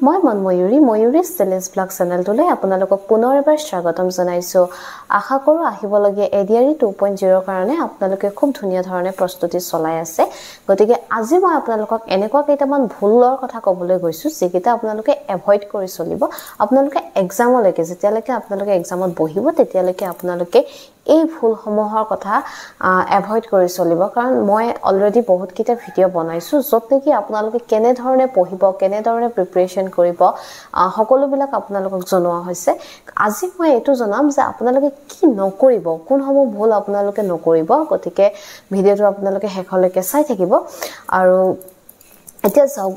মই ময়ূৰী stylish blog চেনেলটোলৈ আপোনালোকক পুনৰ এবাৰ স্বাগতম জনাইছোঁ। আশা কৰোঁ আহিবলগীয়া এডিআৰই 2.0 কাৰণে আপোনালোকে খুব ধুনীয়া ধৰণে প্ৰস্তুতি চলাই আছে। গতিকে আজি মই আপোনালোকক এনেকুৱা কেইটামান ভুলৰ কথা ক'বলৈ গৈছোঁ যিকেইটা আপোনালোকে এভইড কৰি চলিব। আপোনালোকে এক্সামলৈকে যেতিয়ালৈকে আপোনালোকে এক্সামত বহিব তেতিয়ালৈকে আপোনালোকে এই ভুলসমূহৰ কথা এভইড কৰি চলিব। কাৰণ মই অলৰেডি বহুতকেইটা ভিডিঅ' বনাইছোঁ য'ত নেকি আপোনালোকে কেনেধৰণে পঢ়িব, কেনেধৰণে প্ৰিপাৰেশ্যন কৰিব সকলোবিলাক আপোনালোকক জনোৱা হৈছে। আজি মই এইটো জনাম যে আপোনালোকে কি নকৰিব, কোনসমূহ ভুল আপোনালোকে নকৰিব। গতিকে ভিডিঅ'টো আপোনালোকে শেষলৈকে চাই থাকিব। আৰু এতিয়া চাওক,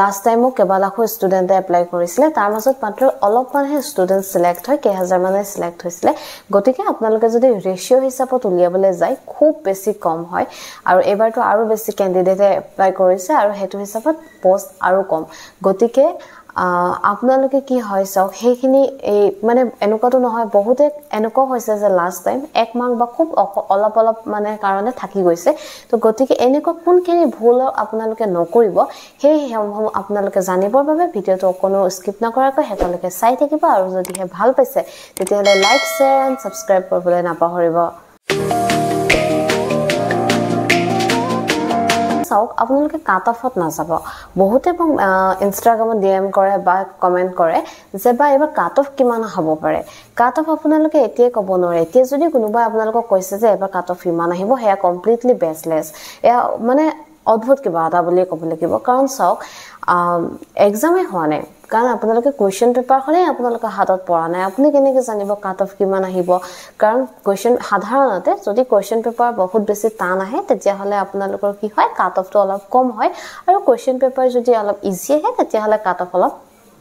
লাষ্ট টাইম মোক কেইবালাখো ষ্টুডেণ্টে এপ্লাই কৰিছিলে, তাৰ মাজত মাত্ৰ অলপমানহে ষ্টুডেণ্ট চিলেক্ট হয়, কেইহাজাৰ মানে চিলেক্ট হৈছিলে। গতিকে আপোনালোকে যদি ৰেচিঅ' হিচাপত উলিয়াবলৈ যায় খুব বেছি কম হয়। আৰু এইবাৰতো আৰু বেছি কেণ্ডিডেটে এপ্লাই কৰিছে আৰু সেইটো হিচাপত পষ্ট আৰু কম। গতিকে আপোনালোকে কি হয় চাওক, সেইখিনি এই মানে এনেকুৱাতো নহয়, বহুতে এনেকুৱা হৈছে যে লাষ্ট টাইম 1 মাৰ্ক বা খুব অলপ মানে কাৰণে থাকি গৈছে। তো গতিকে এনেকুৱা কোনখিনি ভুল আপোনালোকে নকৰিব সেই আপোনালোকে জানিবৰ বাবে ভিডিঅ'টো কোনো স্কিপ নকৰাকৈ শেষলৈকে চাই থাকিব। আৰু যদিহে ভাল পাইছে তেতিয়াহ'লে লাইক, শ্বেয়াৰ এণ্ড ছাবস্ক্ৰাইব কৰিবলৈ নাপাহৰিব। চাওক, আপোনালোকে কাট অফত নাযাব। বহুতে মোক ইনষ্টাগ্ৰামত DM কৰে বা কমেণ্ট কৰে যে বা এইবাৰ কাট অফ কিমান হ'ব পাৰে। কাট অফ আপোনালোকে এতিয়াই ক'ব নোৱাৰে। এতিয়া যদি কোনোবাই আপোনালোকক কৈছে যে এইবাৰ কাট অফ ইমান আহিব, সেয়া কমপ্লিটলি বেচলেছ, এয়া মানে অদ্ভুত কিবা এটা বুলিয়ে ক'ব লাগিব। কাৰণ চাওক, এক্সামেই হোৱা নাই, কাৰণ আপোনালোকে কুৱেশ্যন পেপাৰখনেই আপোনালোকৰ হাতত পৰা নাই। আপুনি কেনেকৈ জানিব কাট অফ কিমান আহিব? কাৰণ সাধাৰণতে যদি কুৱেশ্যন পেপাৰ বহুত বেছি টান আহে তেতিয়াহ'লে আপোনালোকৰ কি হয়, কাট অফটো অলপ কম হয়। আৰু কুৱেশ্যন পেপাৰ যদি অলপ ইজি আহে তেতিয়াহ'লে কাট অফ অলপ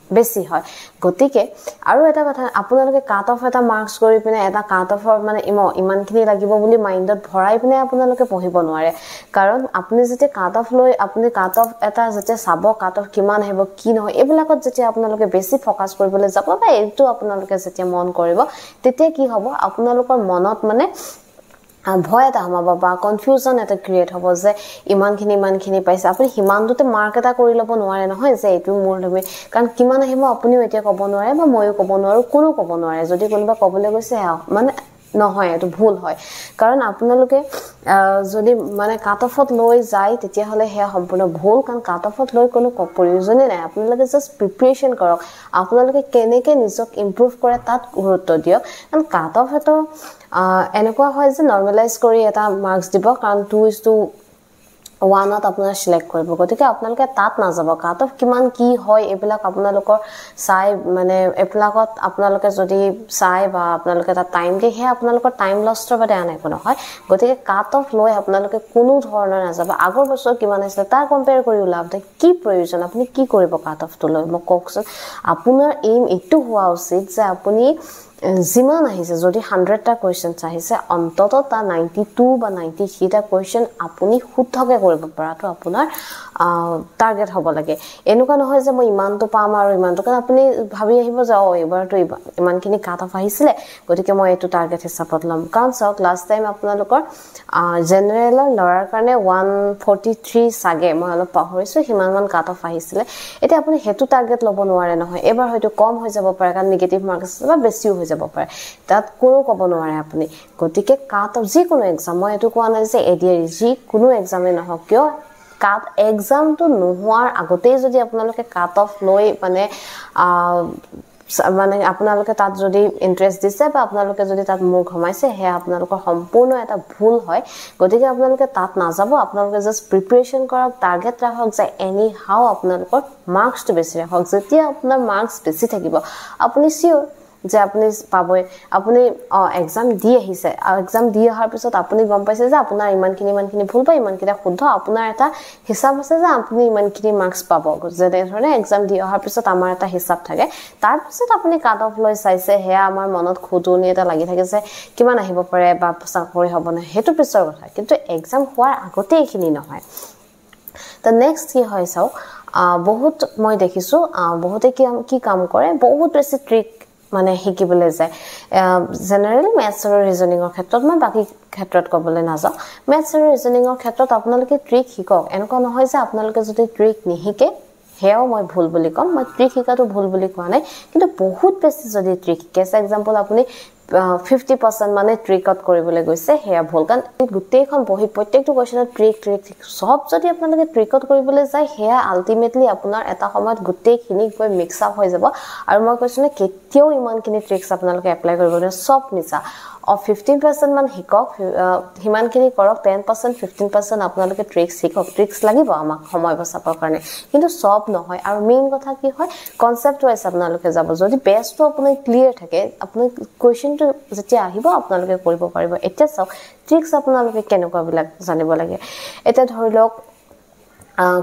বেছি হয়। গতিকে আৰু এটা কথা, আপোনালোকে কাট অফ এটা মাৰ্কছ কৰি পিনে এটা কাট অফৰ মানে ইমানখিনি লাগিব বুলি মাইণ্ডত ভৰাই পিনে আপোনালোকে পঢ়িব নোৱাৰে। কাৰণ আপুনি যেতিয়া কাট অফ লৈ আপুনি কাট অফ এটা যেতিয়া চাব, কাট অফ কিমান আহিব কি নহয়, এইবিলাকত যেতিয়া আপোনালোকে বেছি ফ'কাছ কৰিবলৈ যাব বা এইটো আপোনালোকে যেতিয়া মন কৰিব, তেতিয়া কি হ'ব, আপোনালোকৰ মনত মানে ভয় এটা সোমাব বা কনফিউজন এটা ক্ৰিয়েট হ'ব যে ইমানখিনি পাইছে। আপুনি সিমানটোতে মাৰ্ক এটা কৰি ল'ব নোৱাৰে নহয় যে এইটো মোৰ তুমি, কাৰণ কিমান আহিব আপুনিও এতিয়া ক'ব নোৱাৰে বা ময়ো ক'ব নোৱাৰোঁ, কোনো ক'ব নোৱাৰে। যদি কোনোবা ক'বলৈ গৈছে মানে নহয়, এইটো ভুল হয়। কাৰণ আপোনালোকে যদি মানে কাট অফত লৈ যায় তেতিয়াহ'লে সেয়া সম্পূৰ্ণ ভুল। কাৰণ কাট অফত লৈ কোনো প্ৰয়োজনেই নাই। আপোনালোকে জাষ্ট প্ৰিপাৰেশ্যন কৰক, আপোনালোকে কেনেকৈ নিজক ইম্প্ৰুভ কৰে তাত গুৰুত্ব দিয়ক। কাৰণ কাট অফ এটা এনেকুৱা হয় যে নৰ্মেলাইজ কৰি এটা মাৰ্কছ দিব, কাৰণ 2:1 আপোনাৰ চিলেক্ট কৰিব। গতিকে আপোনালোকে তাত নাযাব। কাট অফ কিমান কি হয় এইবিলাক আপোনালোকৰ চাই মানে এইবিলাকত আপোনালোকে যদি চাই বা আপোনালোকে এটা টাইম দিয়ে, সেয়া আপোনালোকৰ টাইম লষ্টৰ বাদে আন একো নহয়। গতিকে কাট অফ লৈ আপোনালোকে কোনো ধৰণৰ নাযাব। আগৰ বছৰ কিমান আছিলে তাৰ কম্পেয়াৰ কৰি লাভ নাই। কি প্ৰয়োজন, আপুনি কি কৰিব কাট অফটো লৈ মোক কওকচোন। আপোনাৰ এইম এইটো হোৱা উচিত যে আপুনি যিমান আহিছে, যদি 100টা কুৱেশ্যনছ আহিছে, অন্ততঃ তাৰ 92 বা 93টা কুৱেশ্যন আপুনি শুদ্ধকৈ কৰিব পৰাটো আপোনাৰ টাৰ্গেট হ'ব লাগে। এনেকুৱা নহয় যে মই ইমানটো পাম আৰু ইমানটো, কাৰণ আপুনি ভাবি আহিব যে এইবাৰতো ইমানখিনি কাট অফ আহিছিলে গতিকে মই এইটো টাৰ্গেট হিচাপত ল'ম। কাৰণ চাওক, লাষ্ট টাইম আপোনালোকৰ জেনেৰেলৰ ল'ৰাৰ কাৰণে 143 চাগে, মই অলপ পাহৰিছোঁ, সিমানমান কাট অফ আহিছিলে। এতিয়া আপুনি সেইটো টাৰ্গেট ল'ব নোৱাৰে নহয়। এইবাৰ হয়তো কম হৈ যাব পাৰে কাৰণ নিগেটিভ মাৰ্কছ আছে বা বেছিও হৈ যাব পাৰে, তাত কোনো ক'ব নোৱাৰে আপুনি। গতিকে কাট অফ যিকোনো এক্সাম, মই এইটো কোৱা নাই যে এডিআৰই, যিকোনো এক্সামেই নহওক কিয়, এক্সামটো নোহোৱাৰ আগতেই যদি আপোনালোকে কাট অফ লৈ মানে আপোনালোকে তাত যদি ইণ্টাৰেষ্ট দিছে বা আপোনালোকে যদি তাত মূৰ ঘমাইছে, সেয়া আপোনালোকৰ সম্পূৰ্ণ এটা ভুল হয়। গতিকে আপোনালোকে তাত নাযাব। আপোনালোকে জাষ্ট প্ৰিপাৰেশ্যন কৰক, টাৰ্গেট ৰাখক যে এনি হাও আপোনালোকৰ মাৰ্কছটো বেছি ৰাখক। যেতিয়া আপোনাৰ মাৰ্কছ বেছি থাকিব আপুনি চিয়'ৰ যে আপুনি পাবই। আপুনি এক্সাম দি আহিছে, এক্সাম দি অহাৰ পিছত আপুনি গম পাইছে যে আপোনাৰ ইমানখিনি ভুল বা ইমানকেইটা শুদ্ধ, আপোনাৰ এটা হিচাপ আছে যে আপুনি ইমানখিনি মাৰ্কছ পাব। যেনেধৰণে এক্সাম দি অহাৰ পিছত আমাৰ এটা হিচাপ থাকে, তাৰপিছত আপুনি কাট অফ লৈ চাইছে, সেয়া আমাৰ মনত খুটনি এটা লাগি থাকে যে কিমান আহিব পাৰে বা চাকৰি হ'ব নাই, সেইটো পিছৰ কথা। কিন্তু এক্সাম হোৱাৰ আগতে এইখিনি নহয়। তো নেক্সট কি হয় চাওক, বহুত মই দেখিছোঁ বহুতে কি কাম কৰে, বহুত বেছি ট্ৰিক মানে শিকিবলৈ যায়। জেনেৰেলি মেথছ আৰু ৰিজনিঙৰ ক্ষেত্ৰত, মই বাকী ক্ষেত্ৰত ক'বলৈ নাযাওঁ। মেথছ আৰু ৰিজনিঙৰ ক্ষেত্ৰত আপোনালোকে ট্ৰিক শিকক। এনেকুৱা নহয় যে আপোনালোকে যদি ট্ৰিক নিশিকে হেয়াও মই ভুল বুলি কম মই ট্ৰিক শিকাটো ভুল বুলি কোৱা নাই কিন্তু বহুত বেছি যদি ট্ৰিক কেছ এক্সাম্পল আপুনি 50% মানে ট্ৰিকত কৰিবলৈ গৈছে হেয়া ভুল কাৰণ গোটেইখন বহি প্ৰত্যেকটো কোৱেশ্চনত ট্ৰিক সব যদি আপোনালোকে ট্ৰিকত কৰিবলৈ যায় হেয়া আলটিমেটলি আপোনাৰ এটা সময়ত গোটেইখিনি গৈ মিক্স আপ হৈ যাব আৰু মই কৈছো নে কেতিয়াও ইমানখিনি ট্ৰিক্স আপোনালোকে এপ্লাই কৰিব নোৱাৰে সব মিছা 15% মান হিকক হিমানখিনি কৰক 10% 15% আপোনালোকে ট্ৰিক্স হিকক ট্ৰিক্স লাগিব আমাক সময় বচাবৰ কাৰণে কিন্তু সব নহয় আৰু মেইন কথা কি হয় কনসেপ্ট ওয়াইজ আপোনালোকে যাব যদি বেসটো আপুনি ক্লিয়াৰ থাকে আপুনি কোৱেশ্চনটো যেতিয়া আহিব আপোনালোকে কৰিব পাৰিব এতিয়া সব ট্ৰিক্স আপোনালোকে কেনেকুৱা বিলাক জানিব লাগে এটা ধৰি লওক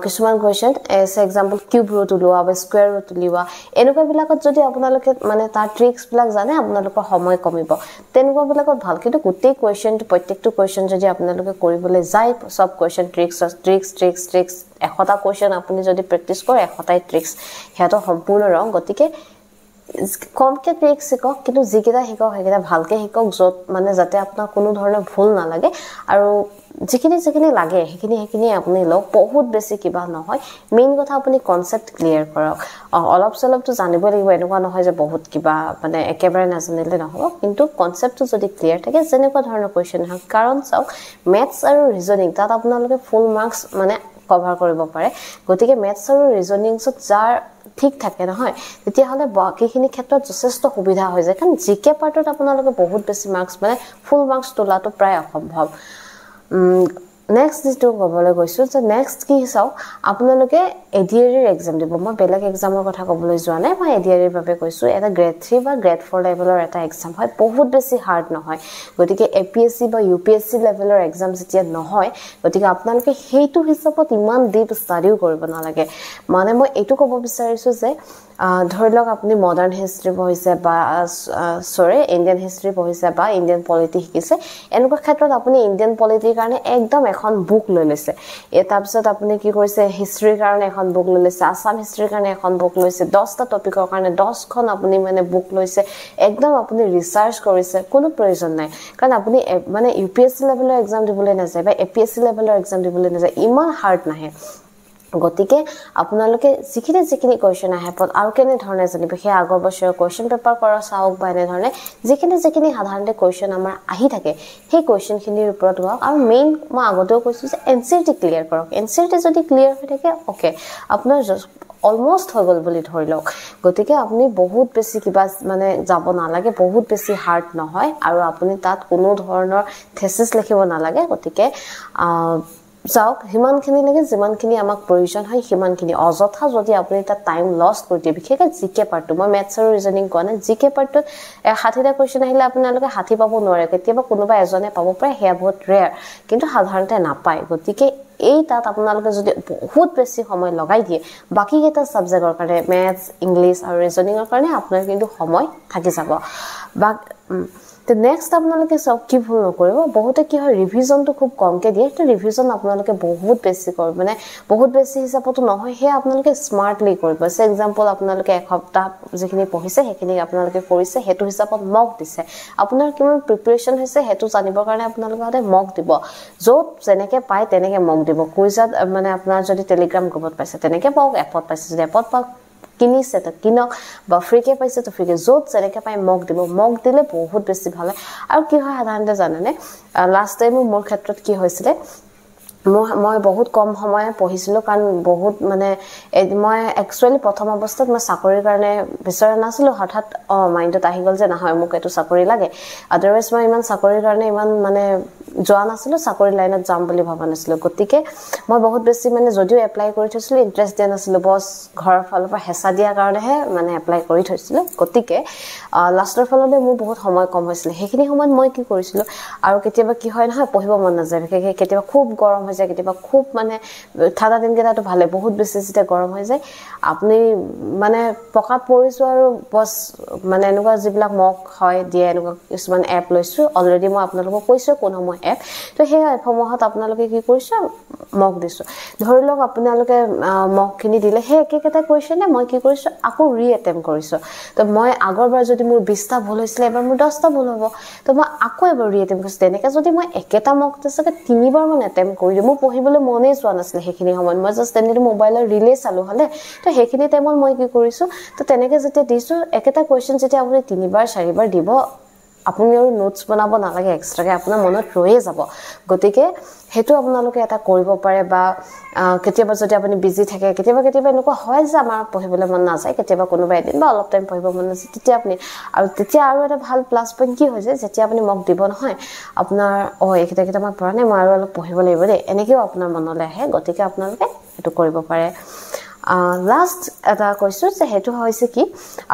কিছুমান question as example cube root উলিওৱা বা স্কয়াৰ ৰুট উলিওৱা এনেকুৱা বিলাকত যদি আপোনালোকে মানে তাৰ ট্ৰিক্স বিলাক জানে আপোনালোকৰ সময় কমিব তেনেকুৱা বিলাকত ভাল কিন্তু গোটেই কোৱেশ্চনটো প্ৰত্যেকটো কোৱেশ্চন যদি আপোনালোকে কৰিবলৈ যায় সব কোৱেশ্চন ট্ৰিক্স 100টা কোৱেশ্চন আপুনি যদি প্ৰেক্টিস কৰে 100টাই ট্ৰিক্স হেটো সম্পূৰ্ণ ৰং গতিকে কমকে ট্ৰিক্স শিকক কিন্তু যিকেইটা শিকক হেকেইটা ভালকে শিকক যত মানে যাতে আপোনাৰ কোনো ধৰণৰ ভুল না লাগে আৰু যিখিনি লাগে হেখিনি আপুনি লওক বহুত বেছি কিবা নহয় মেইন কথা আপুনি কনসেপ্ট ক্লিয়াৰ কৰক অলপ সলপটো জানিব লাগিব এনেকুৱা নহয় যে বহুত কিবা মানে একেবাৰে নাজানিলে নহব কিন্তু কনসেপ্টটো যদি ক্লিয়াৰ থাকে যেনেকুৱা ধৰণৰ কোৱেশ্চন হক কাৰণ চাওক ম্যাথছ আৰু ৰিজনিং তাত আপোনালোকে ফুল মাৰ্কস মানে কভাৰ কৰিব পাৰে গতিকে ম্যাথছ আৰু ৰিজনিংছত যাৰ ঠিক থাকে নহয় তেতিয়া হলে বাকিখিনি ক্ষেত্ৰত যথেষ্ট সুবিধা হৈ যায় কাৰণ জিকে পাৰ্টত আপোনালোকে বহুত বেছি মাৰ্কস মানে ফুল মাৰ্কস তোলাটো প্ৰায় অসম্ভৱ নেক্সট যেটো কবলৈ গৈছো যে নেক্সট কি চাও আপোনালোকে এডিআৰইৰ এক্সাম দিব মই বেলেগ এক্সামৰ কথা কবলৈ যোৱা নাই মই এডিআৰইৰ বাবে কৈছো এটা গ্ৰেড 3 বা গ্ৰেড 4 লেভেলৰ এটা এক্সাম হয় বহুত বেছি হাৰ্ড নহয় গতিকে এপিএসসি বা ইউপিএসসি লেভেলৰ এক্সাম যেতিয়া নহয় গতিকে আপোনালোকে হেইটো হিচাপত ইমান ডিপ ষ্টাডিও কৰিব নালাগে মানে মই এটো ক'ব বিচাৰিছো যে ধৰি লওক আপুনি মডাৰ্ন হিষ্ট্ৰি পঢ়িছে বা ইণ্ডিয়ান হিষ্ট্ৰি পঢ়িছে বা ইণ্ডিয়ান পলিটি শিকিছে এনেকুৱা ক্ষেত্ৰত আপুনি ইণ্ডিয়ান পলিটিৰ কাৰণে একদম এখন বুক লৈ লৈছে তাৰ পিছত আপুনি কি কৰিছে হিষ্ট্ৰিৰ কাৰণে এখন বুক লৈ লৈছে আসাম হিষ্ট্ৰিৰ কাৰণে এখন বুক লৈছে 10টা টপিকৰ কাৰণে 10খন আপুনি মানে বুক লৈছে একদম আপুনি ৰিসাৰ্চ কৰিছে কোনো প্ৰয়োজন নাই কাৰণ আপুনি মানে ইউপিএসসি লেভেলৰ এক্সাম দিবলৈ নাযায় বা এপিএসসি লেভেলৰ এক্সাম দিবলৈ নাযায় ইমান হাৰ্ড নাহে গতিকে আপোনালোকে যিখিনি কোৱেশ্চন আহে পত আৰু কেনে ধৰণে জানিব হে আগৰ বছৰৰ কোৱেশ্চন পেপাৰ কৰা চাওক বা এনে ধৰণে যিখিনি সাধাৰণতে কোৱেশ্চন আমাৰ আহি থাকে সেই কোৱেশ্চন খিনিৰ ওপৰত হোৱা আৰু মেইন মই আগতেও কৈছো যে এনসিআৰটি ক্লিয়াৰ কৰক এনসিআৰটি যদি ক্লিয়াৰ হৈ থাকে ওকে আপোনাৰ অলমোস্ট হৈ গল বুলি ধৰি লওক গতিকে আপুনি বহুত বেছি কিবা মানে যাব নালাগে বহুত বেছি হাৰ্ড নহয় আৰু আপুনি তাত কোনো ধৰণৰ থেসিস লিখিব নালাগে গতিকে যাওক হিমানখিনি লাগে যিমানখিনি আমাক প্ৰয়োজন হয় হিমানখিনি অযথা যদি আপুনি তা টাইম লস কৰি দিয়ে বিশেষকৈ জিকে পাৰ্টটো মই ম্যাথছ আৰু ৰিজনিং কোৱা নাই জিকে পাৰ্টত 60টা কোৱেশ্চন আহিলে আপোনালোকে 60 পাব নোৱাৰে কেতিয়াবা কোনোবা এজনে পাব পাৰে হেয়া বহুত ৰেয়াৰ কিন্তু সাধাৰণতে নাপায় গতিকে এই তাত আপোনালোকে যদি বহুত বেছি সময় লগাই দিয়ে বাকি এটা সাবজেক্টৰ কাৰণে ম্যাথছ ইংলিশ আৰু ৰিজনিংৰ কাৰণে আপোনাৰ কিন্তু সময় থাকি যাব বা The next আপোনালোকে সব কি ভুল নকৰিব বহুতে কি হয় ৰিভিজনটো খুব কমকে দিয়ে তো ৰিভিজন আপোনালোকে বহুত বেছি কৰিব মানে বহুত বেছি হিচাপটো নহয় হে আপোনালোকে স্মাৰ্টলি কৰিব ফৰ এক্সাম্পল আপোনালোকে এক সপ্তাহ যিখিনি পঢ়িছে হেখিনি আপোনালোকে কৰিছে হেতু হিচাপত মক দিছে আপোনাৰ কিমান প্ৰিপাৰেচন হৈছে হেতু জানিবৰ কাৰণে আপোনালোকে মক দিব যত যেনেকে পায় তেনেকে মক দিব কুইজত মানে আপোনাৰ যদি টেলিগ্ৰাম গ্ৰুপত পাইছে তেনেকে পাওক এপত পাইছে যদি এপত পাওক কিনিছে তো কিনক বা ফ্ৰীকে পাইছে তো ফ্ৰীকে যত যেনেকে পাই মক দিব মক দিলে বহুত বেছি ভাল আৰু কি হয় সাধাৰণতে জানেনে লাষ্ট টাইম মোৰ ক্ষেত্ৰত কি হৈছিলে মই বহুত কম সময় পঢ়িছিলো কাৰণ বহুত মানে মই একচুয়ালি প্ৰথম অৱস্থাত মই চাকৰিৰ কাৰণে বিচৰা নাছিলো হঠাৎ মাইন্ডত আহি গল যে নহয় মোক এটো চাকৰি লাগে আদাৰৱাইজ মই ইমান চাকৰিৰ কাৰণে ইমান মানে যোৱা নাছিলো চাকৰি লাইনত যাম বুলি ভাবা নাছিলো গতিকে মই বহুত বেছি মানে যদিও এপ্লাই কৰি থৈছিলো ইন্টাৰেষ্ট দিয়া নাছিলো বস ঘৰৰ ফালৰ পৰা হেঁচা দিয়া কাৰণেহে মানে এপ্লাই কৰি থৈছিলো গতিকে লাষ্টৰ ফাললৈ মোৰ বহুত সময় কম হৈছিল হেখিনি সময়ত মই কি কৰিছিলো আৰু কেতিয়াবা কি হয় নহয় পঢ়িব মন নাযায় কেতিয়াবা খুব গৰম হৈ যায় কেতিয়াবা খুব মানে ঠাডা দিন কেইটাটো ভালে বহুত বেছি যেতিয়া গৰম হৈ যায় আপুনি মানে পকাত পৰিছো আৰু বস মানে এনেকুৱা যিবিলাক মক হয় দিয়ে এনেকুৱা কিছুমান এপ লৈছো অলৰেডি মই আপোনালোকক কৈছো কোন সময় এপ তো সেই এপসমূহত আপোনালোকে কি কৰিছে মক দিছো ধৰি লওক আপোনালোকে মকখিনি দিলে সেই একেটা কোৱেশ্চনে মই কি কৰিছো আকৌ ৰিএটেম্প কৰিছো তো মই আগৰবাৰ যদি মোৰ 20টা ভুল হৈছিল এবাৰ মোৰ 10টা ভুল হ'ব তো মই আকৌ এবাৰ ৰিএটেম্প কৰিছো তেনেকৈ যদি মই একেটা মক টেষ্টকে 3বাৰ মান এটেম্প কৰি দিও মোৰ পঢ়িবলৈ মনেই যোৱা নাছিল সেইখিনি সময়ত মই জাস্ট তেনেকৈ মোবাইলৰ ৰিলে চালো হলে তো সেইখিনি টাইমত মই কি কৰিছো তো তেনেকৈ যেতিয়া দিছো একেটা কোৱেশ্চন যেতিয়া আপুনি 3বাৰ 4বাৰ দিব আপুনি আৰু নোটছ বনাব নালাগে এক্সট্ৰাকে আপোনাৰ মনত ৰয়ে যাব গতিকে হেতু আপোনালোকে এটা কৰিব পাৰে বা কেতিয়াবা যদি আপুনি বিজি থাকে কেতিয়াবা এনেকুৱা হয় যে আমাৰ পঢ়িবলৈ মন নাযায় কেতিয়াবা কোনোবা এদিন বা অলপ টাইম পঢ়িব মন নাযায় তেতিয়া আপুনি আৰু এটা ভাল প্লাস পইণ্ট কি হয় যে যেতিয়া আপুনি মক দিব নহয় আপোনাৰ এইকেইটা মই পঢ়া নাই মই আৰু অলপ পঢ়িব লাগিব দেই এনেকেও আপোনাৰ মনলৈ আহে গতিকে আপোনালোকে হেতু কৰিব পাৰে লাষ্ট এটা কৈছো যে হেতু হৈছে কি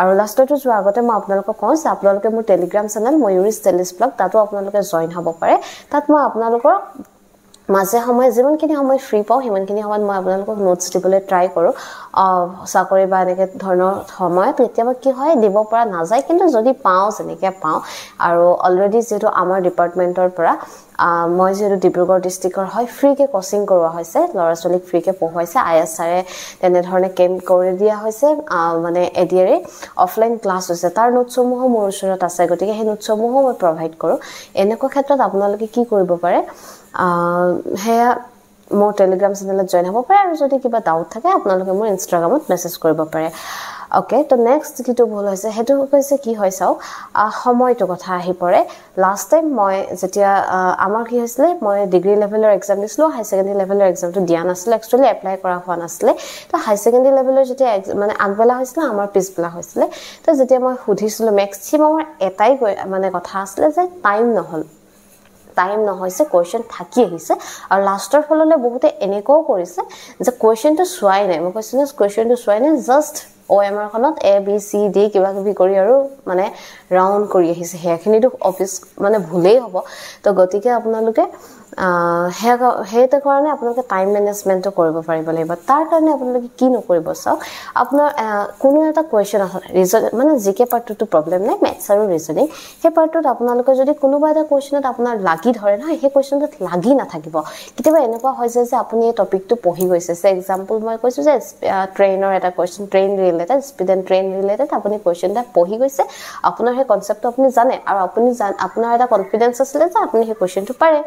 আৰু লাষ্টটো যোৱা আগতে মই আপোনালোকক কওঁ যে আপোনালোকে মোৰ টেলিগ্ৰাম চেনেল ময়ূৰীজ টেলিছ ব্লগ তাতো আপোনালোকে জয়েন হ'ব পাৰে তাত মই আপোনালোকৰ মাজে সময় যিমানখিনি সময় ফ্ৰী পাওঁ সিমানখিনি সময়ত মই আপোনালোকক নোটছ দিবলৈ ট্ৰাই কৰোঁ চাকৰি বা এনেকৈ ধৰণৰ সময়ত কেতিয়াবা কি হয় দিব পৰা নাযায় কিন্তু যদি পাওঁ যেনেকৈ পাওঁ আৰু অলৰেডি যিহেতু আমাৰ ডিপাৰ্টমেণ্টৰ পৰা মই যিহেতু ডিব্ৰুগড় ডিষ্ট্ৰিক্টৰ হয় ফ্ৰীকৈ কোচিং কৰোৱা হৈছে ল'ৰা ছোৱালীক ফ্ৰীকৈ পঢ়ুৱাইছে IS ছাৰে তেনেধৰণে কেম্প কৰি দিয়া হৈছে মানে এডিয়াৰে অফলাইন ক্লাছ হৈছে তাৰ নোটছসমূহো মোৰ ওচৰত আছে গতিকে সেই নোটছসমূহো মই প্ৰভাইড কৰোঁ এনেকুৱা ক্ষেত্ৰত আপোনালোকে কি কৰিব পাৰে হেয়া মোৰ টেলিগ্ৰাম চেনেলত জয়েন হ'ব পাৰে আৰু যদি কিবা ডাউট থাকে আপোনালোকে মোৰ ইনষ্টাগ্ৰামত মেছেজ কৰিব পাৰে ওকে তো নেক্সট কিটো ভুল হৈছে হেতু হৈছে কি হয় চাও সময়টো কথা আহি পৰে লাষ্ট টাইম মই যেতিয়া আমাৰ কি হৈছিল মই ডিগ্ৰী লেভেলৰ এক্সাম দিছিলো হাই সেকেন্ডাৰী লেভেলৰ এক্সামটো দিয়া নাছিল একচুয়ালি এপ্লাই কৰা হোৱা নাছিল তো হাই সেকেন্ডাৰী লেভেলৰ যেতিয়া মানে আগবেলা হৈছিল আমাৰ পিছবেলা হৈছিল তো যেতিয়া মই সুধিছিলো মেক্সিমামৰ এটাই মানে কথা আছিল যে টাইম নহৈছে কোৱেশ্চন থাকি আহিছে আৰু লাষ্টৰ ফললৈ বহুতে এনেকও কৰিছে যে কোৱেশ্চনটো চোৱাই নাই মই কৈছো কোৱেশ্চনটো চোৱাই নাই জাস্ট OMR খনত ABCD কিবা কিবি কৰি আৰু মানে ৰাউন্ড কৰি আহিছে হেখিনিটো অফিস মানে ভুলেই হ'ব তো গতিকে আপোনালোকে হেইতে কাৰণে আপোনালোকে টাইম মেনেজমেন্টটো কৰিব পাৰিব লাগিব তাৰ কাৰণে আপোনালোকে কি নকৰিব চাওক আপোনাৰ কোনো এটা কোৱেশ্চন আছে ৰিজন মানে জিকে পাৰ্টটো প্ৰবলেম নাই মেথছ আৰু ৰিজনিং হে পাৰ্টত আপোনালোকে যদি কোনোবা এটা কোৱেশ্চনত আপোনাৰ লাগি ধৰে নহয় হে কোৱেশ্চনটোত লাগি নাথাকিব কেতিয়াবা এনেকুৱা হয় যে আপুনি এই টপিকটো পঢ়ি গৈছে সে এক্সাম্পল মই কৈছো যে ট্ৰেইনৰ এটা question train related speed and train related আপুনি কোৱেশ্চনটা পঢ়ি গৈছে আপোনাৰ হে কনসেপ্টটো আপুনি জানে আৰু আপুনি আপোনাৰ এটা কনফিডেন্স আছিল যে আপুনি হে কোৱেশ্চনটো পাৰে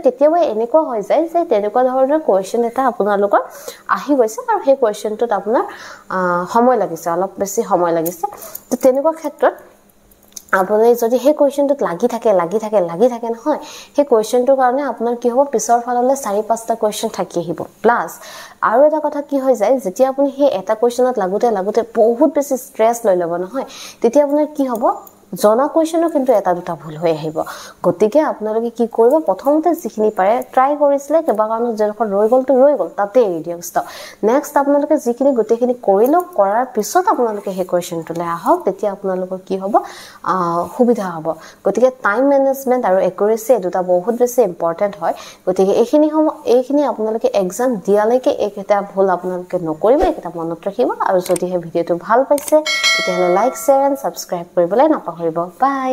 তেতিয়াবা এনেকুৱা হৈ যায় যে তেনেকুৱা ধৰণৰ কোৱেশ্চন এটা আপোনালোকৰ আহি গৈছে আৰু সেই কোৱেশ্চনটোত আপোনাৰ সময় লাগিছে অলপ বেছি সময় লাগিছে তো তেনেকুৱা ক্ষেত্ৰত আপুনি যদি সেই কোৱেশ্চনটোত লাগি থাকে নহয় সেই কোৱেশ্চনটোৰ কাৰণে আপোনাৰ কি হ'ব পিছৰ ফাললৈ 4-5টা কোৱেশ্চন থাকি আহিব প্লাস আৰু এটা কথা কি হৈ যায় যেতিয়া আপুনি সেই এটা কোৱেশ্চনত লাগোতে বহুত বেছি ষ্ট্ৰেছ লৈ ল'ব নহয় তেতিয়া আপোনাৰ কি হ'ব জনা কোৱেশ্চনো কিন্তু এটা দুটা ভুল হৈ আহিব গতিকে আপোনালোকে কি কৰিব প্ৰথমতে যিখিনি পাৰে ট্ৰাই কৰিছিলে কিবা কাৰণত যেনখন ৰৈ গ'ল তাতে এৰি দিয়ক ষ্টপ নেক্সট আপোনালোকে যিখিনি গোটেইখিনি কৰিলো কৰাৰ পিছত আপোনালোকে সেই কোৱেশ্চনটোলৈ আহক তেতিয়া আপোনালোকৰ কি হ'ব সুবিধা হ'ব গতিকে টাইম মেনেজমেন্ট আৰু একুৰেসি দুটা বহুত বেছি ইম্পৰ্টেন্ট হয় গতিকে এইখিনি আপোনালোকে এক্সাম দিয়ালৈকে এইকেইটা ভুল আপোনালোকে নকৰিব এইকেইটা মনত ৰাখিব আৰু যদি এই ভিডিঅটো ভাল পাইছে তেতিয়াহ'লে লাইক শ্বেয়াৰ এণ্ড সাবস্ক্ৰাইব কৰিবলৈ নাপাহৰিব বাই